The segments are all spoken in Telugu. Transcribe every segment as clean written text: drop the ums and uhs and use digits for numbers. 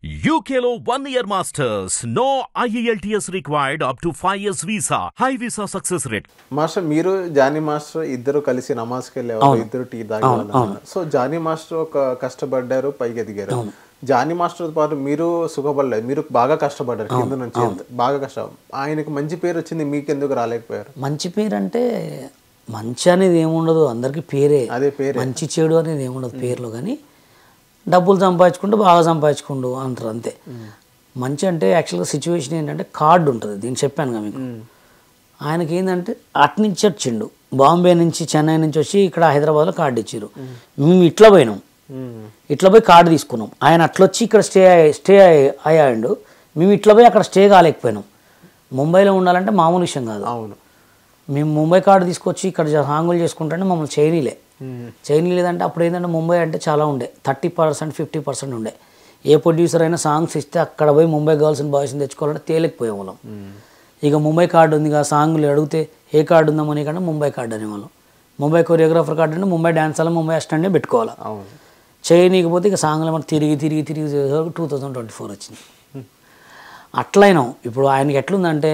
UKలో 1 year masters. No IELTS required up to 5 years visa. High visa success rate. Master మీరు జానీ మాస్టర్ ఇద్దరు కలిసి నమాజ్కి వెళ్ళేవాళ్ళు, ఇద్దరు టీ తాగేవాళ్ళు. సో జానీ మాస్టర్ ఒక కష్టపడ్డారు, పైకి ఎదిగారు. జానీ మాస్టర్ పాటు మీరు సుఖపడలేదు, మీరు బాగా కష్టపడ్డారు, కింద నుంచి బాగా కష్టం. ఆయనకు మంచి పేరు వచ్చింది, మీకు ఎందుకు రాలేకపోయారు? మంచి పేరు అంటే మంచి అనేది ఏముండదు, అందరికి పేరే. అదే పేరు, మంచి చెడు అనేది ఏముండదు పేర్లో. కానీ డబ్బులు సంపాదించుకుంటూ బాగా సంపాదించుకుంటూ అంటారు అంతే. మంచి అంటే యాక్చువల్గా సిచ్యువేషన్ ఏంటంటే కార్డు ఉంటుంది, దీన్ని చెప్పాను కదా మీకు. ఆయనకి ఏంటంటే అటు నుంచి వచ్చిండు, బాంబే నుంచి చెన్నై నుంచి వచ్చి ఇక్కడ హైదరాబాద్లో కార్డు ఇచ్చారు. మేము ఇట్లా పోయినాం, ఇట్లా పోయి కార్డు తీసుకున్నాం. ఆయన అట్లా వచ్చి ఇక్కడ స్టే అయ్యాడు, మేము ఇట్లా పోయి అక్కడ స్టే కాలేకపోయినాం. ముంబైలో ఉండాలంటే మామూలు విషయం కాదు. అవును, మేము ముంబై కార్డు తీసుకొచ్చి ఇక్కడ సాంగులు చేసుకుంటే మమ్మల్ని చేయనీ లేదంటే అప్పుడు ఏంటంటే ముంబై అంటే చాలా ఉండే, 30% 50% ఉండే. ఏ ప్రొడ్యూసర్ అయినా సాంగ్స్ ఇస్తే అక్కడ పోయి ముంబై గర్ల్స్ని బాయ్స్ని తెచ్చుకోవాలంటే తేలికపోయే వాళ్ళం. ఇక ముంబై కార్డు ఉంది, ఆ సాంగులు అడిగితే ఏ కార్డు ఉందామని కంటే ముంబై కార్డు అనేవాళ్ళం. ముంబై కొరియోగ్రాఫర్ కార్డు అంటే ముంబై డ్యాన్స్ అలా ముంబై అసిస్టెంట్నే పెట్టుకోవాలి. చేయనీకపోతే ఇక సాంగ్లు మనం తిరిగి 2024 వచ్చింది. అట్లయినాం. ఇప్పుడు ఆయనకి ఎట్లుందంటే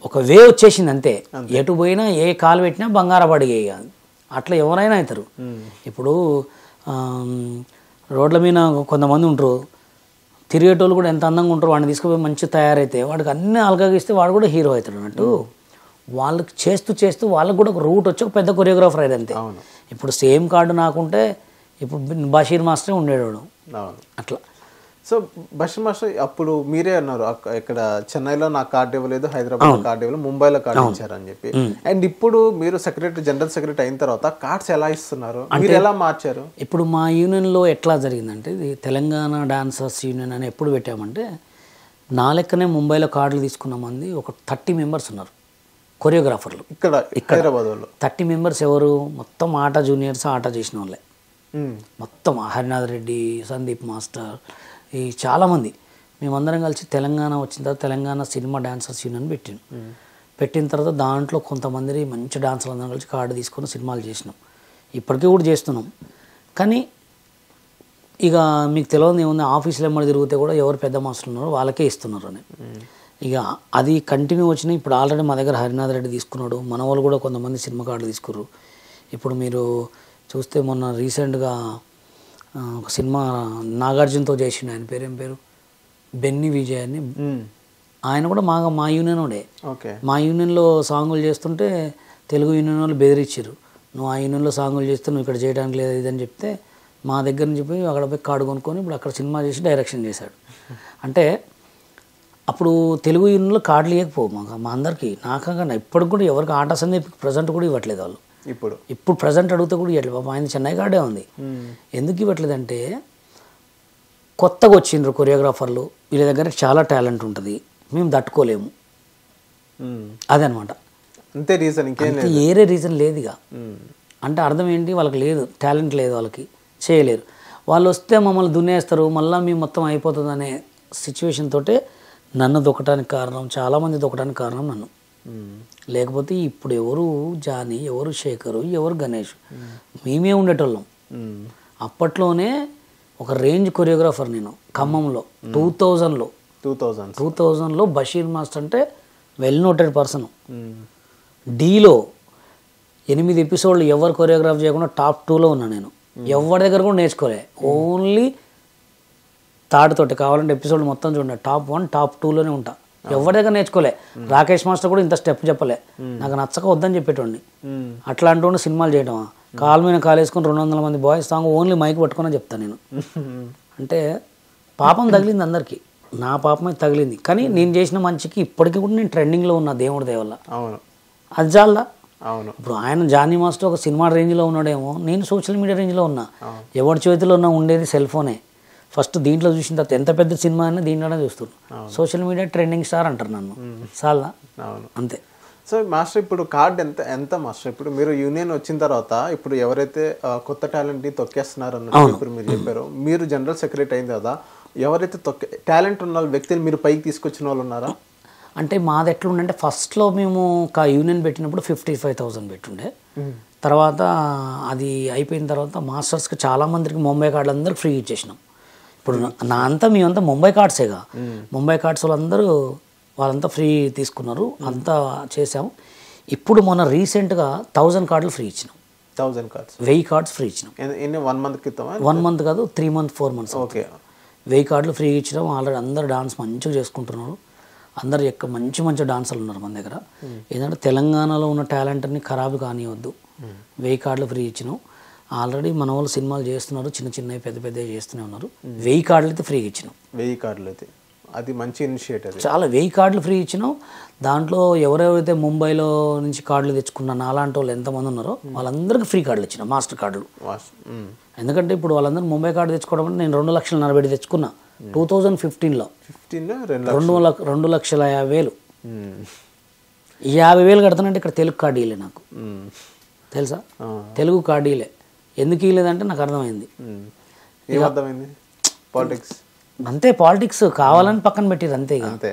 ఒక వే వచ్చేసింది అంతే, ఎటు పోయినా ఏ కాలు పెట్టినా బంగారం అడిగే. అట్లా ఎవరైనా అవుతారు. ఇప్పుడు రోడ్ల మీద కొంతమంది ఉంటారు, తిరిగేటోళ్ళు కూడా ఎంత అందంగా ఉంటారు, వాడిని తీసుకుపోయి మంచి తయారైతే వాడికి అన్నీ అలగగిస్తే వాడు కూడా హీరో అవుతాడు అన్నట్టు. వాళ్ళకి చేస్తూ వాళ్ళకి కూడా ఒక రూట్ వచ్చి ఒక పెద్ద కొరియోగ్రాఫర్ అయ్యేది అంతే. ఇప్పుడు సేమ్ కార్డు నాకుంటే ఇప్పుడు బషీర్ మాస్టరే ఉండేవాడు అట్లా. సో బషీర్ మాస్టర్ అప్పుడు మీరే అన్నారు, ఇక్కడ చెన్నైలో నాకు కార్డు ఇవ్వలేదు, హైదరాబాద్ కార్డు ఇవ్వలేదు, ముంబైలో కార్డు ఇచ్చారని చెప్పి. అండ్ ఇప్పుడు మీరు జనరల్ సెక్రటరీ అయిన తర్వాత కార్డ్స్ ఎలా ఇస్తున్నారు, మీరు ఎలా మార్చారు? ఇప్పుడు మా యూనియన్లో ఎట్లా జరిగిందంటే, ఇది తెలంగాణ డాన్సర్స్ యూనియన్ అని ఎప్పుడు పెట్టామంటే, నా లెక్కనే ముంబైలో కార్డులు తీసుకున్న మంది ఒక 30 మెంబర్స్ ఉన్నారు కొరియోగ్రాఫర్లు. ఇక్కడ హైదరాబాద్లో 30 మెంబర్స్ ఎవరు? మొత్తం ఆట జూనియర్స్, ఆట చేసిన వాళ్ళే మొత్తం. హరినాథ్ రెడ్డి, సందీప్ మాస్టర్, ఈ చాలామంది మేమందరం కలిసి తెలంగాణ వచ్చిన తర్వాత తెలంగాణ సినిమా డాన్సర్స్ యూనియన్ పెట్టిన తర్వాత దాంట్లో కొంతమంది మంచి డాన్సర్లు అందరం కలిసి కార్డు తీసుకొని సినిమాలు చేసినాం. ఇప్పటికీ కూడా చేస్తున్నాం. కానీ ఇక మీకు తెలియదు ఏముంది, ఆఫీసులో ఎమ్మడి తిరిగితే కూడా ఎవరు పెద్ద మాస్టర్లు ఉన్నారో వాళ్ళకే ఇస్తున్నారు అని. ఇక అది కంటిన్యూ వచ్చినాయి. ఇప్పుడు ఆల్రెడీ మా దగ్గర హరినాథ్ రెడ్డి తీసుకున్నాడు, మన వాళ్ళు కూడా కొంతమంది సినిమా కార్డులు తీసుకుర్రు. ఇప్పుడు మీరు చూస్తే మొన్న రీసెంట్గా ఒక సినిమా నాగార్జునతో చేసిన, ఆయన ఏం పేరు బెన్నీ విజయ్ అని, ఆయన కూడా మా యూనియన్ ఉండే. మా యూనియన్లో సాంగులు చేస్తుంటే తెలుగు యూనియన్ వాళ్ళు బెదిరించారు, నువ్వు ఆ యూనియన్లో సాంగులు చేస్తే నువ్వు ఇక్కడ చేయడానికి లేదు ఇదని చెప్తే మా దగ్గర నుంచి పోయి అక్కడ పోయి కార్డు కొనుక్కొని ఇప్పుడు అక్కడ సినిమా చేసి డైరెక్షన్ చేశాడు. అంటే అప్పుడు తెలుగు యూనియన్లో కార్డులు ఇవ్వకపోవు మా అందరికీ. నాకన్నా ఇప్పటికి కూడా ఎవరికి ఆట సందీప్ ప్రజెంట్ కూడా ఇవ్వట్లేదు వాళ్ళు. ఇప్పుడు ప్రజెంట్ అడిగితే కూడా ఇవ్వట్లేదు. పాపం ఆయన చెన్నై కార్డే ఉంది. ఎందుకు ఇవ్వట్లేదంటే కొత్తగా వచ్చిండ్రు కొరియోగ్రాఫర్లు, వీళ్ళ దగ్గర చాలా టాలెంట్ ఉంటుంది, మేము తట్టుకోలేము, అదనమాట. అంతే రీజన్, వేరే రీజన్ లేదు. ఇక అంటే అర్థం ఏంటి, వాళ్ళకి లేదు టాలెంట్, లేదు వాళ్ళకి, చేయలేరు. వాళ్ళు వస్తే మమ్మల్ని దున్నేస్తారు, మళ్ళీ మేము మొత్తం అయిపోతుంది అనే సిచ్యువేషన్ తోటే నన్ను దొక్కటానికి కారణం, చాలామంది దొక్కటానికి కారణం నన్ను. లేకపోతే ఇప్పుడు ఎవరు జానీ, ఎవరు శేఖరు, ఎవరు గణేష్, మేమే ఉండేటోళ్ళం. అప్పట్లోనే ఒక రేంజ్ కొరియోగ్రాఫర్ నేను ఖమ్మంలో 2000లో బషీర్ మాస్టర్ అంటే వెల్ నోటెడ్ పర్సన్. డీలో 8 ఎపిసోడ్లు ఎవరు కొరియోగ్రాఫ్ చేయకుండా టాప్ 2లో ఉన్నా నేను. ఎవరి దగ్గర కూడా నేర్చుకోలే, ఓన్లీ తాడుతోటి. కావాలంటే ఎపిసోడ్ మొత్తం చూడండి, టాప్ 1 టాప్ 2లోనే ఉంటా. ఎవరి దగ్గర నేర్చుకోలే. రాకేష్ మాస్టర్ కూడా ఇంత స్టెప్ చెప్పలే, నాకు నచ్చక వద్దని చెప్పేటోడిని. అట్లాంటి వాడిని సినిమాలు చేయటమా, కాలు మీద కాలు వేసుకొని 200 మంది బాయ్స్ సాంగ్ ఓన్లీ మైక్ పట్టుకుని చెప్తాను నేను. అంటే పాపం తగిలింది అందరికీ, నా పాపమే తగిలింది. కానీ నేను చేసిన మంచికి ఇప్పటికీ కూడా నేను ట్రెండింగ్లో ఉన్నా దేవుడి దయ వల్ల. అది చాలా. ఇప్పుడు ఆయన జానీ మాస్టర్ ఒక సినిమా రేంజ్లో ఉన్నాడేమో, నేను సోషల్ మీడియా రేంజ్లో ఉన్నా. ఎవరి చేతిలో ఉన్నా ఉండేది సెల్ ఫోనే. ఫస్ట్ దీంట్లో చూసిన తర్వాత ఎంత పెద్ద సినిమా అయినా దీంట్లోనే చూస్తున్నాను. సోషల్ మీడియా ట్రెండింగ్ స్టార్ అంటారు నన్ను, చాలా అంతే. సో మాస్టర్ ఇప్పుడు కార్డ్ ఎంత మాస్టర్, ఇప్పుడు మీరు యూనియన్ వచ్చిన తర్వాత ఇప్పుడు ఎవరైతే కొత్త టాలెంట్ని తొక్కేస్తున్నారు అన్నట్టు ఇప్పుడు మీరు చెప్పారు, మీరు జనరల్ సెక్రటరీ అయిన కదా, ఎవరైతే టాలెంట్ ఉన్న వ్యక్తిని మీరు పైకి తీసుకొచ్చిన వాళ్ళు ఉన్నారా? అంటే మాది ఎట్లుండే, ఫస్ట్లో మేము ఒక యూనియన్ పెట్టినప్పుడు 55,000 పెట్టుండే. తర్వాత అది అయిపోయిన తర్వాత మాస్టర్స్కి చాలామందికి ముంబై కార్డులు అందరికి ఫ్రీ ఇచ్చేసినాం. ఇప్పుడు నా అంతా మేమంతా ముంబై కార్డ్సేగా, ముంబై కార్డ్స్ వాళ్ళంతా ఫ్రీ తీసుకున్నారు, అంతా చేసాము. ఇప్పుడు మొన్న రీసెంట్గా 1000 కార్డులు ఫ్రీ ఇచ్చినాం. 1000 కార్డ్స్ 1000 కార్డ్స్ ఫ్రీ ఇచ్చినాం. 1 month క్రితమా? 1 month కాదు, 3 months 4 months. ఓకే. 1000 కార్డులు ఫ్రీ ఇచ్చినాం. ఆల్రెడీ అందరు డాన్స్ మంచిగా చేసుకుంటున్నారు. అందరు మంచి మంచి డాన్సర్లు ఉన్నారు మన దగ్గర. ఏంటంటే తెలంగాణలో ఉన్న టాలెంట్ని ఖరాబు కానివద్దు. 1000 కార్డులు ఫ్రీ ఇచ్చినాం. ఆల్రెడీ మన వాళ్ళు సినిమాలు చేస్తున్నారు, చిన్న చిన్నవి పెద్ద పెద్దవి చేస్తూనే ఉన్నారు. 1000 కార్డులు అయితే ఫ్రీ ఇచ్చినాం. 1000 కార్డులు అయితే అది మంచి ఇనిషియేటివ్. చాలా 1000 కార్డులు ఫ్రీ ఇచ్చినాం. దాంట్లో ఎవరెవరైతే ముంబైలో నుంచి కార్డులు తెచ్చుకున్న నాలాంటి వాళ్ళు ఎంతమంది ఉన్నారో వాళ్ళందరికీ ఫ్రీ కార్డులు ఇచ్చిన, మాస్టర్ కార్డులు. ఎందుకంటే ఇప్పుడు వాళ్ళందరూ ముంబై కార్డు తెచ్చుకోవడం అంటే నేను 2,40,000 తెచ్చుకున్నా 2015లో. 2,50,000. 50,000 కడతానంటే ఇక్కడ తెలుగు కార్డు ఇవ్వలే నాకు, తెలుసా? తెలుగు కార్డు ఇవ్వలే. ఎందుకు ఇవ్వలేదంటే నాకు అర్థమైంది. పాలిటిక్స్ అంతే, పాలిటిక్స్ కావాలని పక్కన పెట్టిరు అంతే. ఇక అంతే.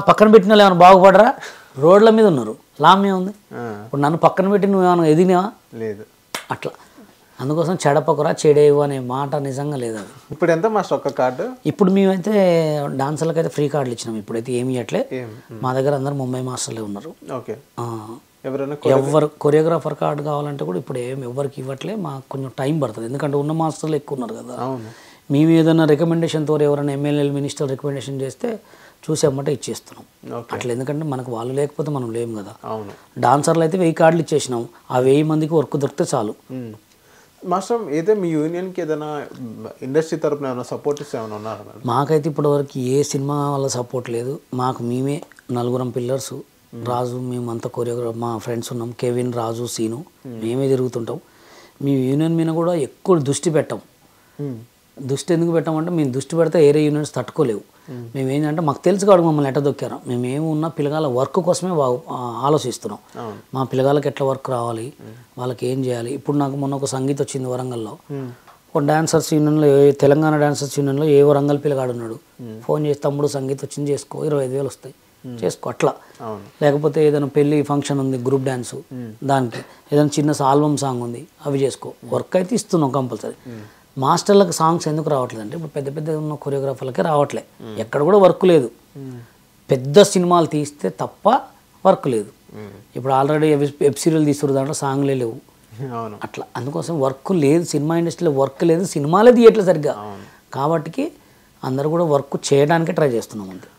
పక్కన పెట్టిన వాళ్ళు ఏమైనా బాగుపడరా? రోడ్ల మీద ఉన్నారు, లాభమే ఉంది. ఇప్పుడు నన్ను పక్కన పెట్టి నువ్వు ఏమైనా ఎదిగినావా? లేదు. అట్లా అందుకోసం చెడపకురా చెడేవు అనే మాట నిజంగా లేదు. అది ఇప్పుడు ఎంత మాస్టర్ ఒక్క కార్డు? ఇప్పుడు మేమైతే డాన్సర్లకు అయితే ఫ్రీ కార్డులు ఇచ్చినాం. ఇప్పుడైతే ఏమి ఇవ్వట్లే. మా దగ్గర అందరు ముంబై మాస్టర్లే ఉన్నారు. ఓకే. ఎవరు కొరియోగ్రాఫర్ కార్డు కావాలంటే కూడా ఇప్పుడు ఎవరికి ఇవ్వట్లే. మాకు కొంచెం టైం పడుతుంది, ఎందుకంటే ఉన్న మాస్టర్లు ఎక్కువ ఉన్నారు కదా. మేము ఏదైనా రికమెండేషన్తో ఎవరైనా ఎమ్మెల్యేలు మినిస్టర్ రికమెండేషన్ చేస్తే చూసేమంటే ఇచ్చేస్తున్నాం అట్లా. ఎందుకంటే మనకు వాళ్ళు లేకపోతే మనం లేము కదా. డాన్సర్లు అయితే 1000 కార్డులు ఇచ్చేసినాం. ఆ 1000 మందికి వర్క్ దొరికితే చాలు. మాస్టర్ అయితే మీ యూనియన్కి ఏదైనా ఇండస్ట్రీ తరపున ఏమైనా సపోర్టివ్స్ ఏమైనా ఉన్నారా? మాకైతే ఇప్పటివరకు ఏ సినిమా వల్ల సపోర్ట్ లేదు. మాకు మేమే 4 పిల్లర్స్, రాజు, మేమంతా కొరియోగ్రాఫర్, మా ఫ్రెండ్స్ ఉన్నాం, కెవిన్, రాజు, సీను, మేమే తిరుగుతుంటాం. మీ యూనియన్ మీద కూడా ఎక్కువ దృష్టి పెట్టాం. దృష్టి ఎందుకు పెట్టామంటే మేము దృష్టి పెడితే ఏరే యూనియన్స్ తట్టుకోలేవు. మేము ఏంటంటే మాకు తెలుసు కాదు మమ్మల్ని ఎట్లా దొక్కారు. మేమేమి ఉన్న పిల్లగాళ్ళ వర్క్ కోసమే ఆలోచిస్తున్నాం. మా పిల్లగాళ్ళకి ఎట్లా వర్క్ రావాలి, వాళ్ళకి ఏం చేయాలి. ఇప్పుడు నాకు మొన్న ఒక సంగీత్ వచ్చింది వరంగల్లో. ఒక డాన్సర్స్ యూనియన్లో, తెలంగాణ డాన్సర్స్ యూనియన్లో ఏ వరంగల్ పిల్లగాడు ఉన్నాడు. ఫోన్ చేసి తమ్ముడు సంగీత్ వచ్చింది చేసుకో, 25,000 వస్తాయి చేసుకో అట్లా. లేకపోతే ఏదైనా పెళ్ళి ఫంక్షన్ ఉంది గ్రూప్ డ్యాన్సు, దానికి ఏదైనా చిన్న ఆల్బమ్ సాంగ్ ఉంది, అవి చేసుకో. వర్క్ అయితే ఇస్తున్నాం కంపల్సరీ. మాస్టర్లకు సాంగ్స్ ఎందుకు రావట్లేదు అంటే ఇప్పుడు పెద్ద పెద్ద ఉన్న కొరియోగ్రాఫర్లకే రావట్లే. ఎక్కడ కూడా వర్క్ లేదు. పెద్ద సినిమాలు తీస్తే తప్ప వర్క్ లేదు. ఇప్పుడు ఆల్రెడీ వెబ్ సీరియల్ తీస్తున్నారు, దాంట్లో సాంగ్లే లేవు అట్లా. అందుకోసం వర్క్ లేదు, సినిమా ఇండస్ట్రీలో వర్క్ లేదు, సినిమాలే తీయట్లేదు సరిగ్గా. కాబట్టి అందరూ కూడా వర్క్ చేయడానికే ట్రై చేస్తున్నాం అంతే.